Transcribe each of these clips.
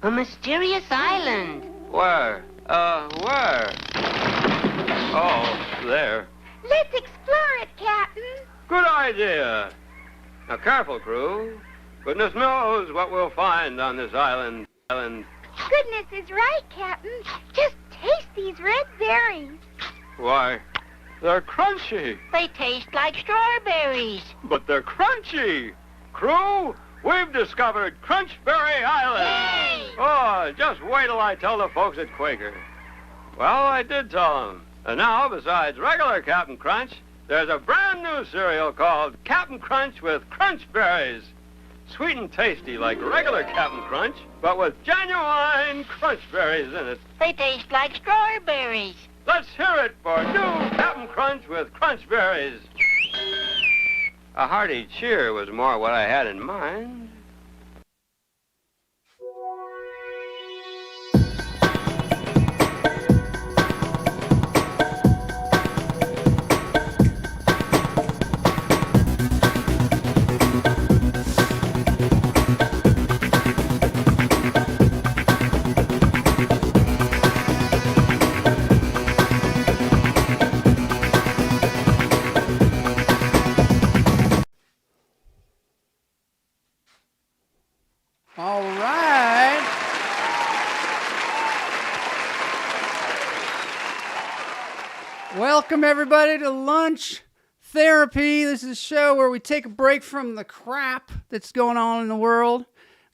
A mysterious island. Where? Where? Oh, there. Let's explore it, Captain. Good idea. Now, careful, crew. Goodness knows what we'll find on this island. Goodness is right, Captain. Just taste these red berries. Why, they're crunchy. They taste like strawberries. But they're crunchy. Crew, we've discovered Crunchberry Island. Yay! Oh, just wait till I tell the folks at Quaker. Well, I did tell them. And now, besides regular Captain Crunch, there's a brand new cereal called Captain Crunch with Crunchberries. Sweet and tasty like regular Captain Crunch, but with genuine Crunchberries in it. They taste like strawberries. Let's hear it for new Captain Crunch with Crunchberries. A hearty cheer was more what I had in mind. All right. Welcome, everybody, to Lunch Therapy. This is a show where we take a break from the crap that's going on in the world,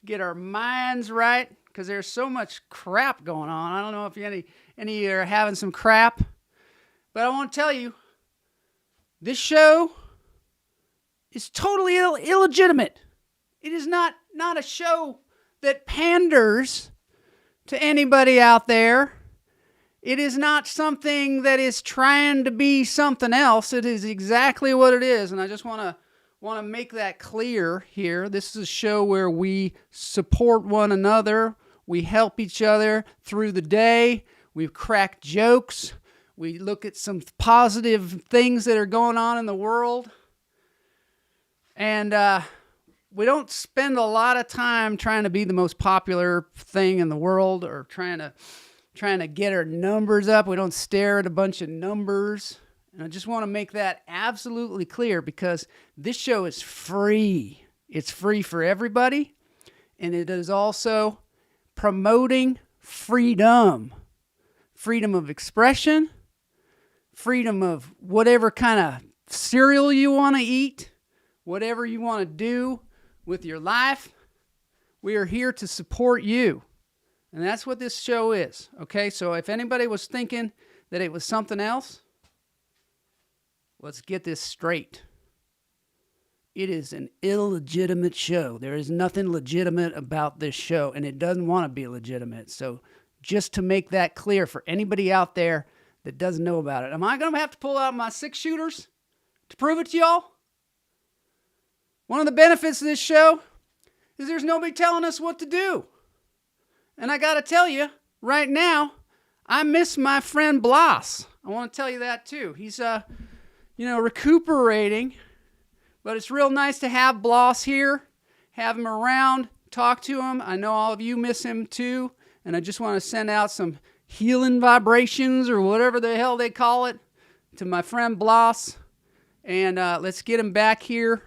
get our minds right, because there's so much crap going on. I don't know if any of you are having some crap, but I want to tell you, this show is totally illegitimate. It is not a show that panders to anybody out there. It is not something that is trying to be something else. It is exactly what it is, and I just want to make that clear here. This is a show where we support one another. We help each other through the day. We crack jokes. We look at some positive things that are going on in the world. And we don't spend a lot of time trying to be the most popular thing in the world or trying to get our numbers up. We don't stare at a bunch of numbers. And I just want to make that absolutely clear because this show is free. It's free for everybody. And it is also promoting freedom. Freedom of expression. Freedom of whatever kind of cereal you want to eat. Whatever you want to do with your life. We are here to support you. And that's what this show is. Okay, so if anybody was thinking that it was something else, let's get this straight. It is an illegitimate show. There is nothing legitimate about this show, and it doesn't want to be legitimate. So just to make that clear for anybody out there that doesn't know about it, am I going to have to pull out my 6-shooters to prove it to y'all? One of the benefits of this show is there's nobody telling us what to do. And I got to tell you, right now, I miss my friend Blas. I want to tell you that too. He's, recuperating. But it's real nice to have Blas here, have him around, talk to him. I know all of you miss him too. And I just want to send out some healing vibrations or whatever the hell they call it to my friend Blas. And let's get him back here.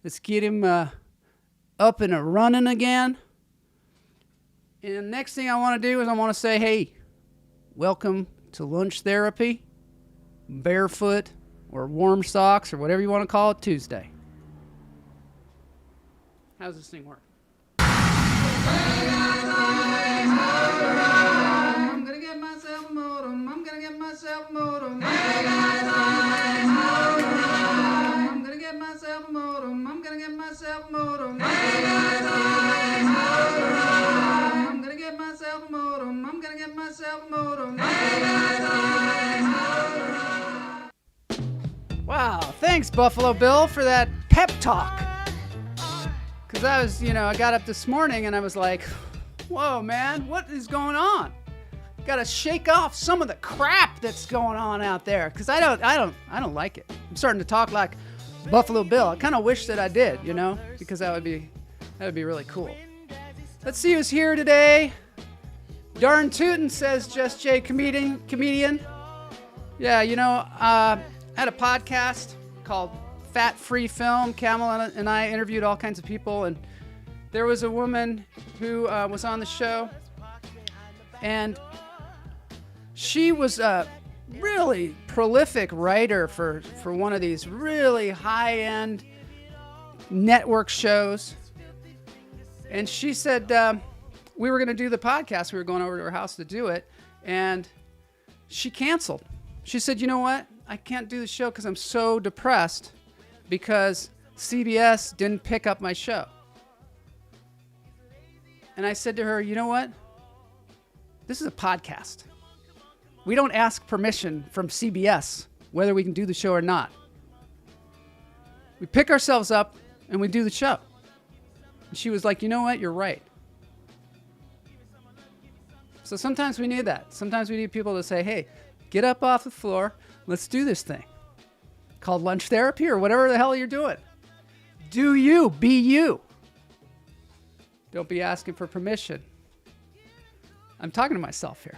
Let's get him up and running again. And the next thing I want to do is I want to say, hey, welcome to Lunch Therapy, Barefoot, or Warm Socks, or whatever you want to call it, Tuesday. How's this thing work? I'm going to get myself a modem. I'm going to get myself a modem. I'm going to get myself a modem. I'm going to get myself a modem. I'm going to get myself a modem. I'm going to get myself a modem. Wow, thanks Buffalo Bill for that pep talk. Because I got up this morning and I was like, whoa man, what is going on? Got to shake off some of the crap that's going on out there. Because I don't like it. I'm starting to talk like Buffalo Bill. I kind of wish that I did, because that would be really cool. Let's see who's here today. Darn tootin', says Just Jay comedian. Yeah, I had a podcast called Fat Free Film. Camel and I interviewed all kinds of people, and there was a woman who was on the show, and she was a really prolific writer for one of these really high-end network shows. And she said we were going to do the podcast. We were going over to her house to do it, and she canceled. She said, you know what? I can't do the show because I'm so depressed because CBS didn't pick up my show. And I said to her, you know what? This is a podcast. We don't ask permission from CBS whether we can do the show or not. We pick ourselves up and we do the show. And she was like, you know what? You're right. So sometimes we need that. Sometimes we need people to say, hey, get up off the floor. Let's do this thing called lunch therapy or whatever the hell you're doing. Do you. Be you. Don't be asking for permission. I'm talking to myself here.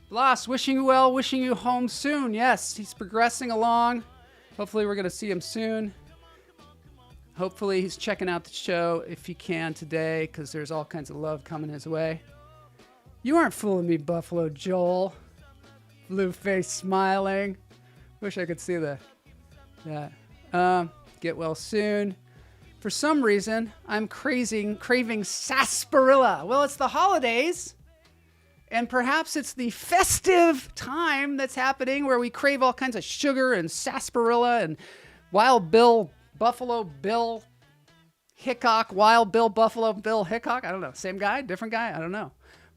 Bloss, wishing you well, wishing you home soon. Yes, he's progressing along. Hopefully we're going to see him soon. Hopefully he's checking out the show if he can today, because there's all kinds of love coming his way. You aren't fooling me, Buffalo Joel. Blue face smiling. Wish I could see that. Get well soon. For some reason, I'm craving sarsaparilla. Well, it's the holidays. And perhaps it's the festive time that's happening where we crave all kinds of sugar and sarsaparilla and Wild Bill, Buffalo Bill Hickok, Wild Bill, Buffalo Bill Hickok. I don't know. Same guy? Different guy? I don't know.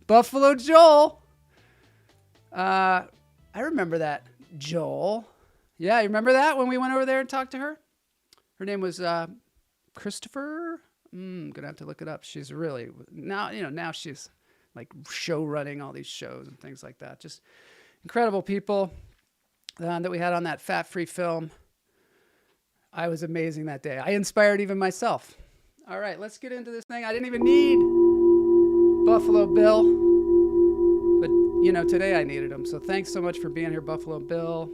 Buffalo Joel. I remember that. Joel. Yeah, you remember that when we went over there and talked to her? Her name was Christopher. Gonna have to look it up. She's really, now she's like show running all these shows and things like that. Just incredible people that we had on that Fat Free Film. I was amazing that day. I inspired even myself. All right, let's get into this thing. I didn't even need Buffalo Bill, but today I needed him. So thanks so much for being here, Buffalo Bill,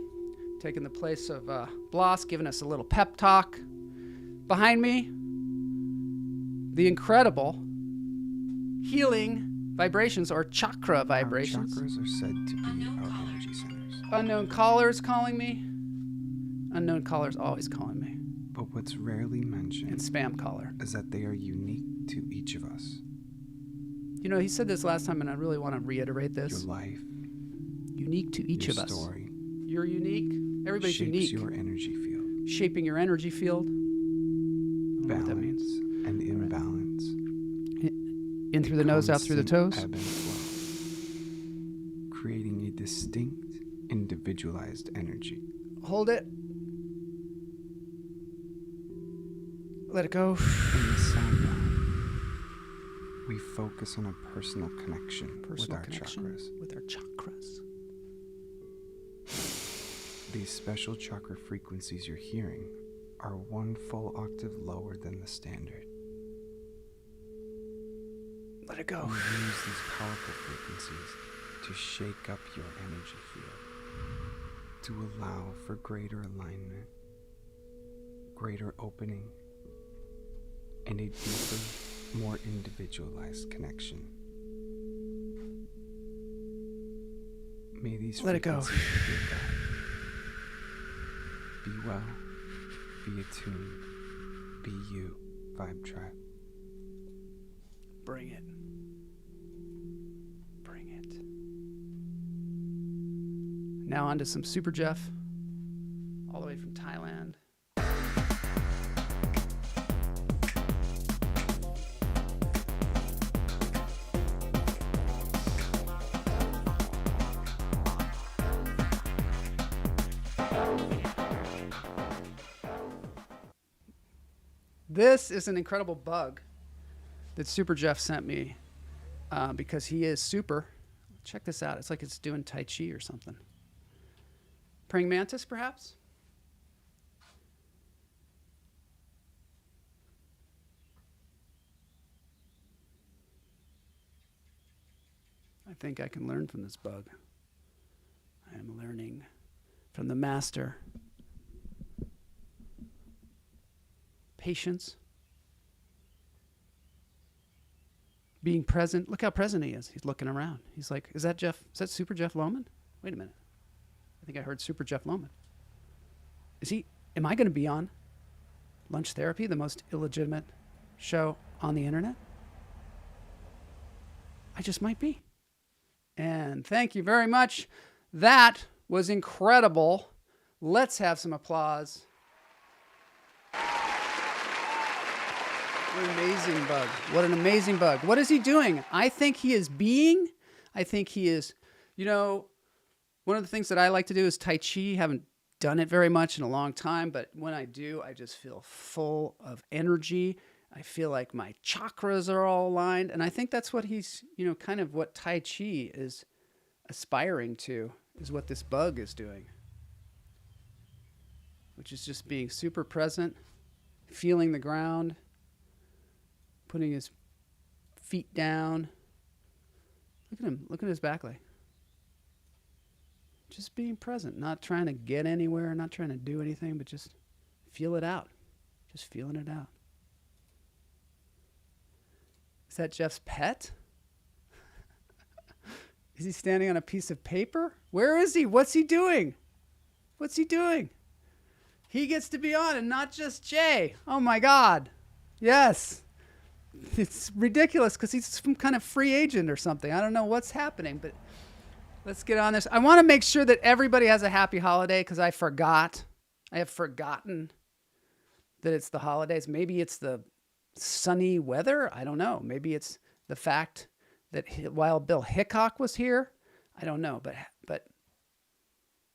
taking the place of Bloss, giving us a little pep talk. Behind me, the incredible healing vibrations or chakra vibrations. Our chakras are said to be our energy centers. Unknown callers calling me. Unknown callers always calling me. But what's rarely mentioned And spam caller. is that they are unique to each of us. He said this last time, and I really want to reiterate this. Your life, Unique to each your of us. story, You're unique. Everybody's shapes unique. your energy field. Shaping your energy field. I don't know what that Balance means. and imbalance. In through the nose, out through the toes. Constant ebb and flow, creating a distinct, individualized energy. Hold it. Let it go. In the sound, we focus on a personal connection with our chakras. With our chakras. These special chakra frequencies you're hearing are one full octave lower than the standard. Let it go. We use these powerful frequencies to shake up your energy field, to allow for greater alignment, greater opening, and a deeper, more individualized connection. May these Let it go. frequencies be your guide. Be well, be attuned, be you, Vibe Tribe. Bring it. Bring it. Now on to some Super Jeff, all the way from Thailand. This is an incredible bug that Super Jeff sent me because he is super. Check this out. It's like it's doing Tai Chi or something. Praying mantis, perhaps? I think I can learn from this bug. I am learning from the master. Patience. Being present. Look how present he is. He's looking around. He's like, is that Super Jeff Lohman? Wait a minute. I think I heard Super Jeff Lohman. Am I going to be on Lunch Therapy, the most illegitimate show on the internet? I just might be. And thank you very much. That was incredible. Let's have some applause. What an amazing bug. What an amazing bug. What is he doing? I think he is one of the things that I like to do is Tai Chi. Haven't done it very much in a long time, but when I do, I just feel full of energy. I feel like my chakras are all aligned, and I think that's what he's, kind of what Tai Chi is aspiring to, is what this bug is doing, which is just being super present, feeling the ground, putting his feet down. Look at him. Look at his back leg. Just being present, not trying to get anywhere, not trying to do anything, but just feel it out. Just feeling it out. Is that Jeff's pet? Is he standing on a piece of paper? Where is he? What's he doing? What's he doing? He gets to be on and not just Jay. Oh my God. Yes. It's ridiculous because he's some kind of free agent or something. I don't know what's happening, but let's get on this. I want to make sure that everybody has a happy holiday because I have forgotten that it's the holidays. Maybe it's the sunny weather. I don't know. Maybe it's the fact that Wild Bill Hickok was here. I don't know, but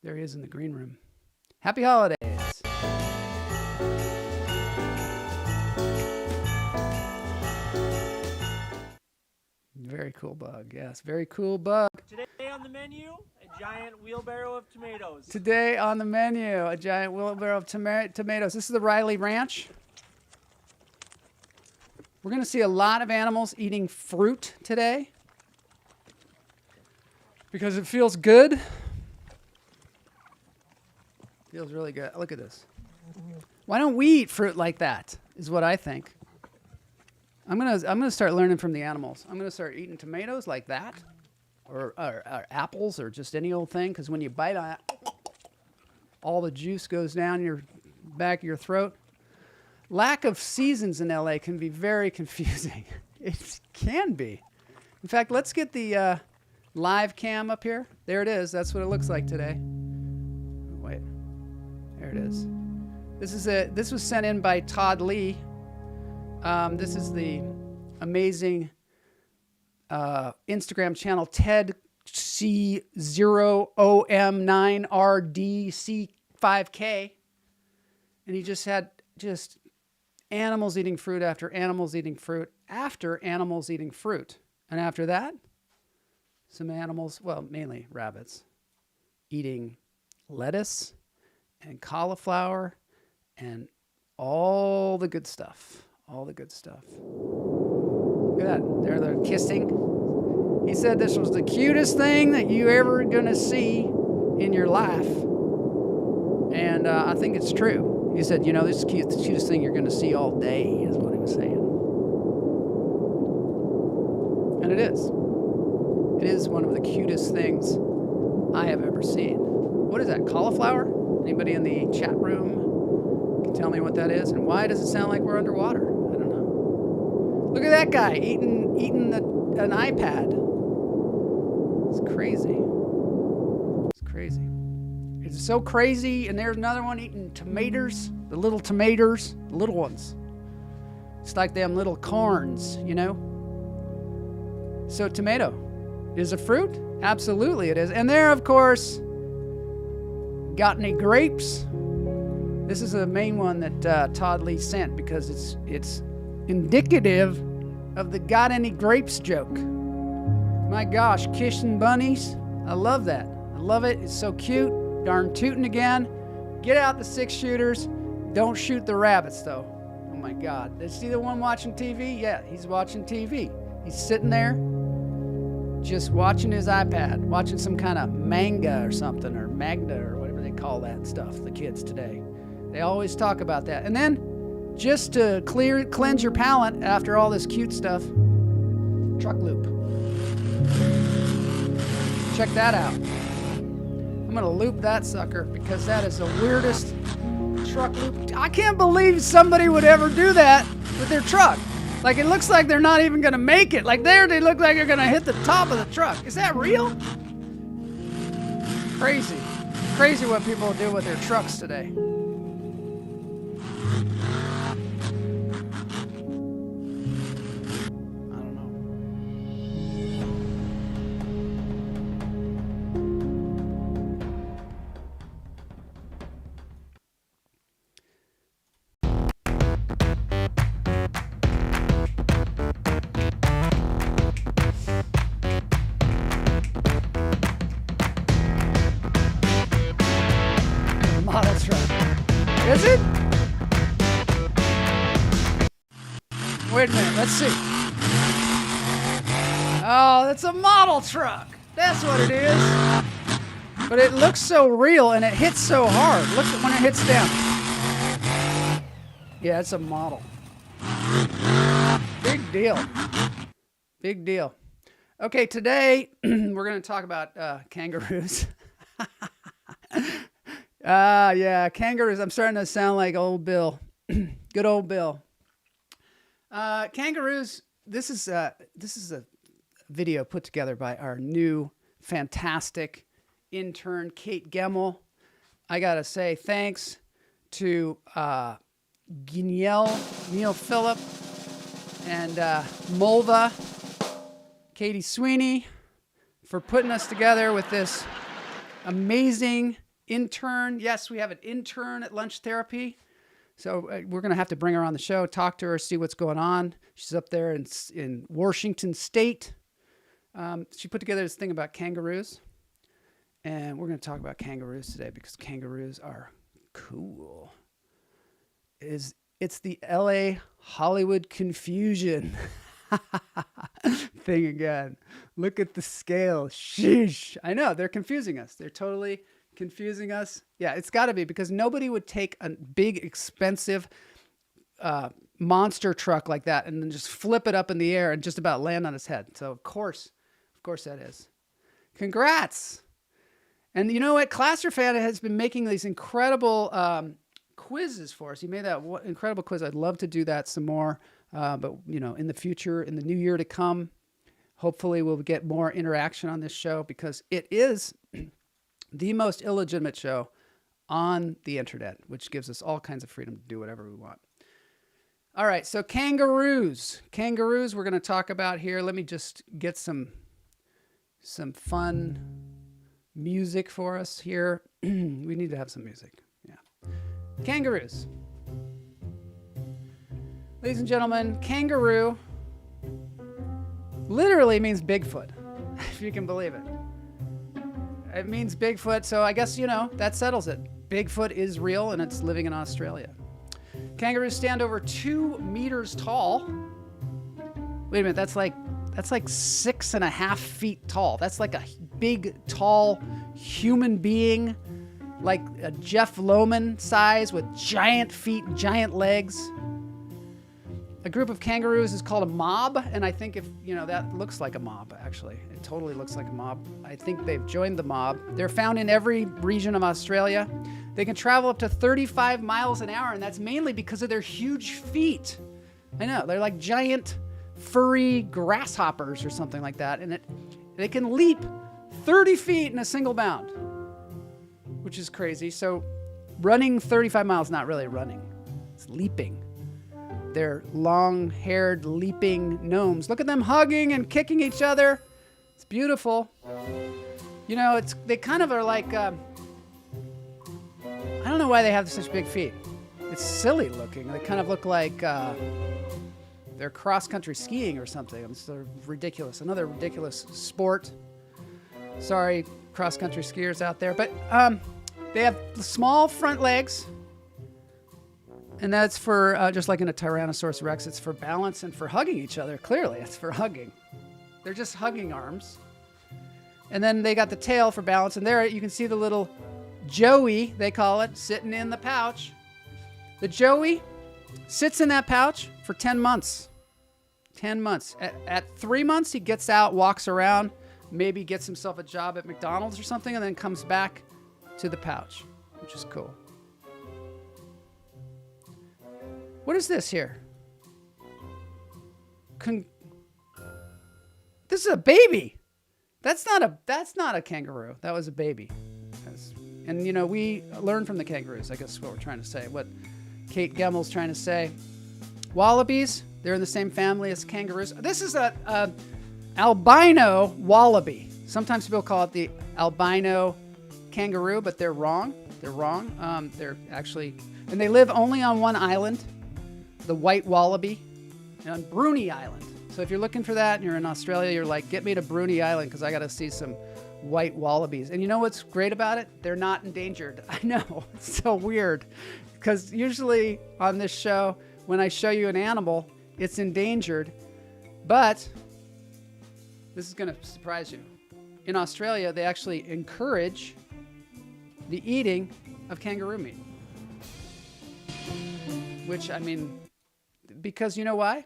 there he is in the green room. Happy holidays. Very cool bug. Yes, very cool bug. Today on the menu, a giant wheelbarrow of tomatoes. Today on the menu, a giant wheelbarrow of tomatoes. This is the Riley Ranch. We're going to see a lot of animals eating fruit today because it feels good. Feels really good. Look at this. Why don't we eat fruit like that? Is what I think. I'm gonna start learning from the animals. I'm gonna start eating tomatoes like that, or apples, or just any old thing. Because when you bite on it, all the juice goes down your back of your throat. Lack of seasons in LA can be very confusing. It can be. In fact, let's get the live cam up here. There it is. That's what it looks like today. Wait, there it is. This was sent in by Todd Lee. This is the amazing Instagram channel TedC0OM9RDC5K. And he just had animals eating fruit after animals eating fruit after animals eating fruit. And after that, some animals, well, mainly rabbits, eating lettuce and cauliflower and all the good stuff. All the good stuff. Look at that. There they're kissing. He said this was the cutest thing that you ever gonna see in your life. And I think it's true. He said, this is the cutest thing you're gonna see all day, is what he was saying. And it is. It is one of the cutest things I have ever seen. What is that, cauliflower? Anybody in the chat room can tell me what that is? And why does it sound like we're underwater? Look at that guy eating an iPad. It's crazy. It's crazy. It's so crazy. And there's another one eating tomatoes. The little tomatoes. The little ones. It's like them little corns, So tomato is a fruit? Absolutely it is. And there, of course, got any grapes? This is the main one that Todd Lee sent because it's indicative of the got any grapes joke. My gosh, kissing bunnies. I love that. I love it. It's so cute. Darn tootin' again. Get out the 6-shooters. Don't shoot the rabbits, though. Oh my God. Is he the one watching TV? Yeah, he's watching TV. He's sitting there just watching his iPad, watching some kind of manga or something, or magna or whatever they call that stuff, the kids today. They always talk about that. And then, just to cleanse your palate after all this cute stuff, truck loop. Check that out. I'm going to loop that sucker because that is the weirdest truck loop. I can't believe somebody would ever do that with their truck. Like, it looks like they're not even going to make it. Like, they look like they're going to hit the top of the truck. Is that real? Crazy. Crazy what people do with their trucks today. I don't know. Model truck. Is it? Wait a minute, let's see. Oh, that's a model truck. That's what it is. But it looks so real and it hits so hard. Look at when it hits down. Yeah, it's a model. Big deal. Big deal. Okay, today we're going to talk about kangaroos. Yeah, kangaroos. I'm starting to sound like old Bill. Good old Bill. Kangaroos. This is a video put together by our new fantastic intern, Kate Gemmel. I gotta say thanks to Neil Phillip, and Mulva, Katie Sweeney, for putting us together with this amazing intern. Yes, we have an intern at Lunch Therapy. So we're going to have to bring her on the show, talk to her, see what's going on. She's up there in Washington State. She put together this thing about kangaroos. And we're going to talk about kangaroos today because kangaroos are cool. It's the LA Hollywood confusion thing again. Look at the scale. Sheesh. I know, they're confusing us. They're totally confusing us. Yeah, it's got to be, because nobody would take a big, expensive monster truck like that and then just flip it up in the air and just about land on his head. So of course that is. Congrats. And you know what? Clasterfan has been making these incredible quizzes for us. He made that incredible quiz. I'd love to do that some more. But in the future, in the new year to come, hopefully we'll get more interaction on this show, because it is the most illegitimate show on the internet, which gives us all kinds of freedom to do whatever we want. All right, so kangaroos. Kangaroos we're going to talk about here. Let me just get some fun music for us here. We need to have some music. Yeah. Kangaroos. Ladies and gentlemen, kangaroo literally means Bigfoot, if you can believe it. It means Bigfoot, so I guess, that settles it. Bigfoot is real, and it's living in Australia. Kangaroos stand over 2 meters tall. Wait a minute, that's like 6.5 feet tall. That's like a big, tall human being, like a Jeff Lohman size, with giant feet, giant legs. A group of kangaroos is called a mob, and I think that looks like a mob, actually. It totally looks like a mob. I think they've joined the mob. They're found in every region of Australia. They can travel up to 35 miles an hour, and that's mainly because of their huge feet. I know, they're like giant, furry grasshoppers or something like that, and they can leap 30 feet in a single bound, which is crazy. So running 35 miles, not really running, it's leaping. They're long-haired, leaping gnomes. Look at them hugging and kicking each other. It's beautiful. They kind of are like, I don't know why they have such big feet. It's silly looking. They kind of look like they're cross-country skiing or something. It's sort of ridiculous. Another ridiculous sport. Sorry, cross-country skiers out there. But they have small front legs. And that's for, just like in a Tyrannosaurus Rex, it's for balance and for hugging each other. Clearly, it's for hugging. They're just hugging arms. And then they got the tail for balance. And there you can see the little joey, they call it, sitting in the pouch. The joey sits in that pouch for 10 months. 10 months. At 3 months, he gets out, walks around, maybe gets himself a job at McDonald's or something, and then comes back to the pouch, which is cool. What is this here? This is a baby. That's not a kangaroo. That was a baby. And you know, we learn from the kangaroos, I guess is what we're trying to say. What Kate Gemmel's trying to say. Wallabies, they're in the same family as kangaroos. This is a albino wallaby. Sometimes people call it the albino kangaroo, but they're wrong. They're wrong. They're actually, and they live only on one island, the white wallaby, on Bruny Island. So if you're looking for that and you're in Australia, you're like, get me to Bruny Island because I got to see some white wallabies. And you know what's great about it? They're not endangered. I know. It's so weird because usually on this show, when I show you an animal, it's endangered. But this is going to surprise you. In Australia, they actually encourage the eating of kangaroo meat. Which, I mean, because you know why?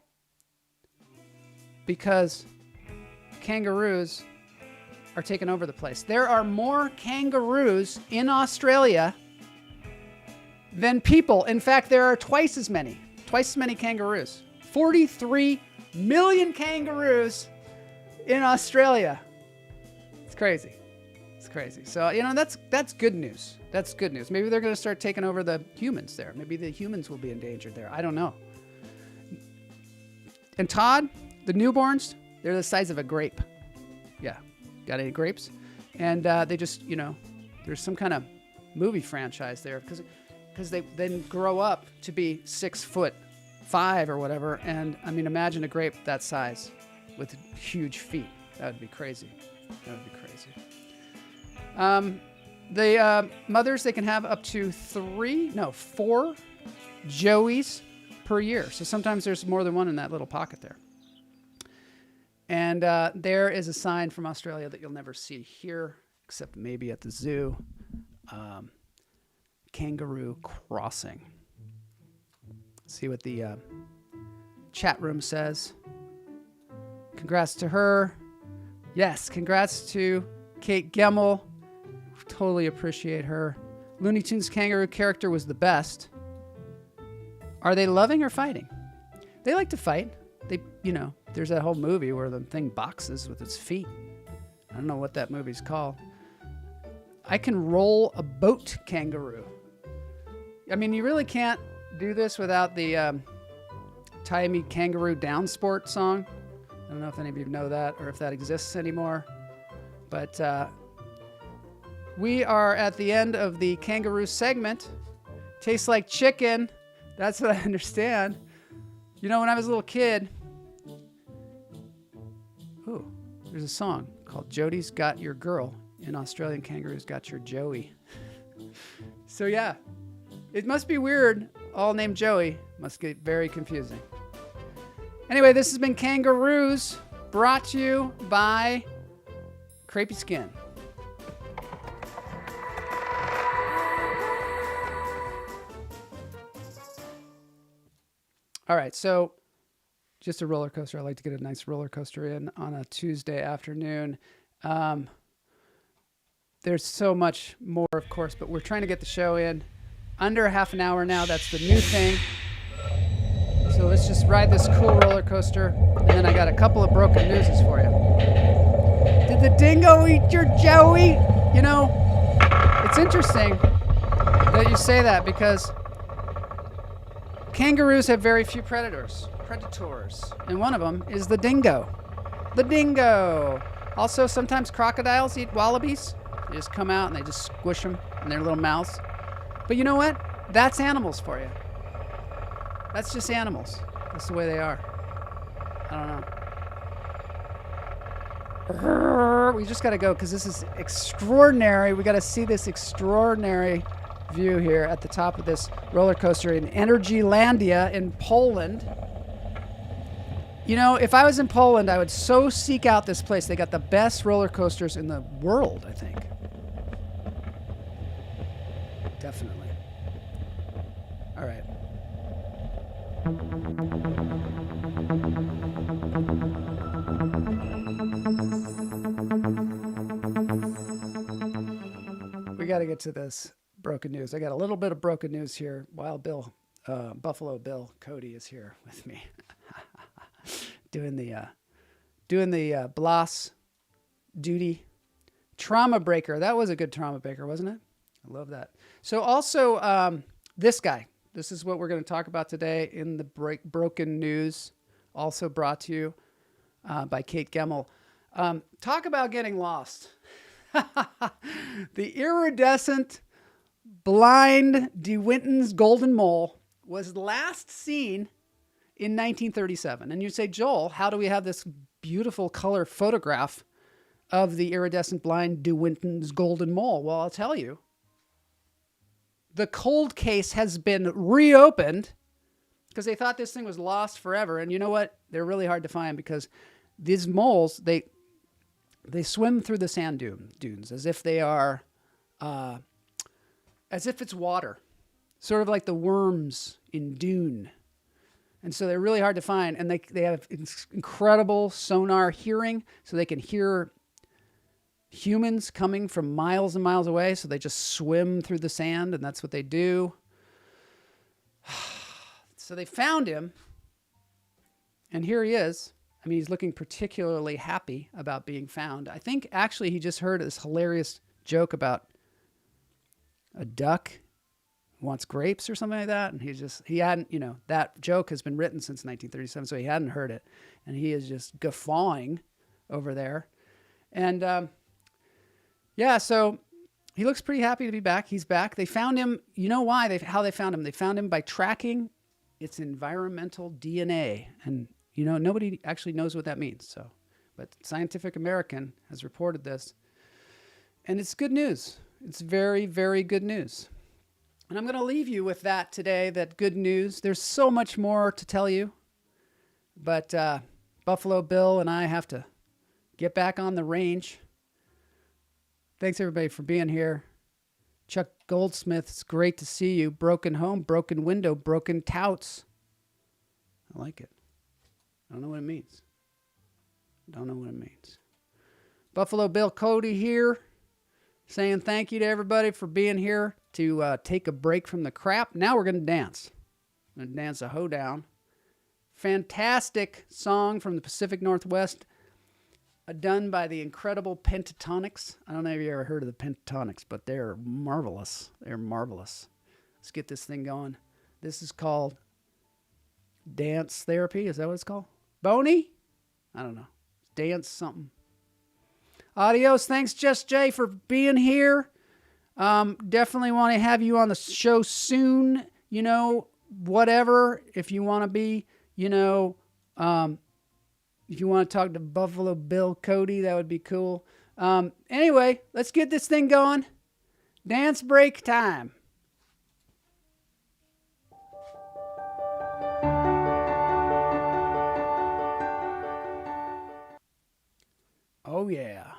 Because kangaroos are taking over the place. There are more kangaroos in Australia than people. In fact, there are twice as many kangaroos. 43 million kangaroos in Australia. It's crazy. It's crazy. So, you know, that's good news. That's good news. Maybe they're going to start taking over the humans there. Maybe the humans will be endangered there. I don't know. And Todd, the newborns, they're the size of a grape. Yeah. Got any grapes? And they just, you know, there's some kind of movie franchise there because they then grow up to be 6'5" or whatever. And I mean, imagine a grape that size with huge feet. That would be crazy. That would be crazy. The mothers, they can have up to 4 joeys per year. So sometimes there's more than one in that little pocket there. And there is a sign from Australia that you'll never see here, except maybe at the zoo. Kangaroo crossing. See what the chat room says. Congrats to her. Yes, congrats to Kate Gemmel. Totally appreciate her. Looney Tunes kangaroo character was the best. Are they loving or fighting? They like to fight. They, you know, there's that whole movie where the thing boxes with its feet. I don't know what that movie's called. I can roll a boat kangaroo. I mean, you really can't do this without the Tie Me Kangaroo Down Sport song. I don't know if any of you know that or if that exists anymore. But we are at the end of the kangaroo segment. Tastes like chicken. That's what I understand. You know, when I was a little kid, there's a song called Jody's Got Your Girl, and Australian Kangaroo's Got Your Joey. So yeah, it must be weird, all named Joey. Must get very confusing. Anyway, this has been Kangaroos, brought to you by Crepey Skin. All right, so just a roller coaster. I like to get a nice roller coaster in on a Tuesday afternoon. There's so much more, of course, but we're trying to get the show in under half an hour now. That's the new thing. So let's just ride this cool roller coaster. And then I got a couple of broken newses for you. Did the dingo eat your Joey? You know, it's interesting that you say that because kangaroos have very few predators, and one of them is the dingo. The dingo. Also, sometimes crocodiles eat wallabies. They just come out and they just squish them in their little mouths. But you know what? That's animals for you. That's just animals. That's the way they are. I don't know. We just got to go because this is extraordinary. We got to see this extraordinary view here at the top of this roller coaster in Energylandia in Poland. You know, if I was in Poland, I would so seek out this place. They got the best roller coasters in the world, I think. Definitely. All right. We got to get to this broken news. I got a little bit of broken news here. Wild Bill, Buffalo Bill Cody is here with me, doing the Bloss duty. Trauma breaker. That was a good trauma breaker, wasn't it? I love that. So also this guy. This is what we're going to talk about today in the broken news. Also brought to you by Kate Gemmel. Talk about getting lost. The iridescent, blind De Winton's golden mole was last seen in 1937. And you say, Joel, how do we have this beautiful color photograph of the iridescent, blind De Winton's golden mole? Well, I'll tell you. The cold case has been reopened because they thought this thing was lost forever. And you know what? They're really hard to find because these moles, they swim through the sand dunes as if they are, as if it's water, sort of like the worms in Dune. And so they're really hard to find. And they have incredible sonar hearing, so they can hear humans coming from miles and miles away. So they just swim through the sand, and that's what they do. So they found him, and here he is. I mean, he's looking particularly happy about being found. I think actually he just heard this hilarious joke about a duck who wants grapes or something like that. And he hadn't, that joke has been written since 1937, so he hadn't heard it. And he is just guffawing over there. And yeah, so he looks pretty happy to be back. He's back. They found him. You know why? How they found him? They found him by tracking its environmental DNA. And nobody actually knows what that means. So, but Scientific American has reported this, and it's good news. It's very, very good news. And I'm going to leave you with that today, that good news. There's so much more to tell you, but Buffalo Bill and I have to get back on the range. Thanks, everybody, for being here. Chuck Goldsmith, it's great to see you. Broken home, broken window, broken touts. I like it. I don't know what it means. Buffalo Bill Cody here, saying thank you to everybody for being here to take a break from the crap. Now we're going to dance. I'm going to dance a hoedown. Fantastic song from the Pacific Northwest, done by the incredible Pentatonics. I don't know if you ever heard of the Pentatonics, but they're marvelous. Let's get this thing going. This is called Dance Therapy. Is that what it's called? Boney? I don't know. Dance something. Adios. Thanks, Just Jay, for being here. Definitely want to have you on the show soon. Whatever. If you want to be, if you want to talk to Buffalo Bill Cody, that would be cool. Anyway, let's get this thing going. Dance break time. Oh, yeah.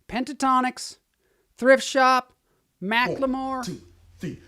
Pentatonics, Thrift Shop, Macklemore. 1, 2, 3.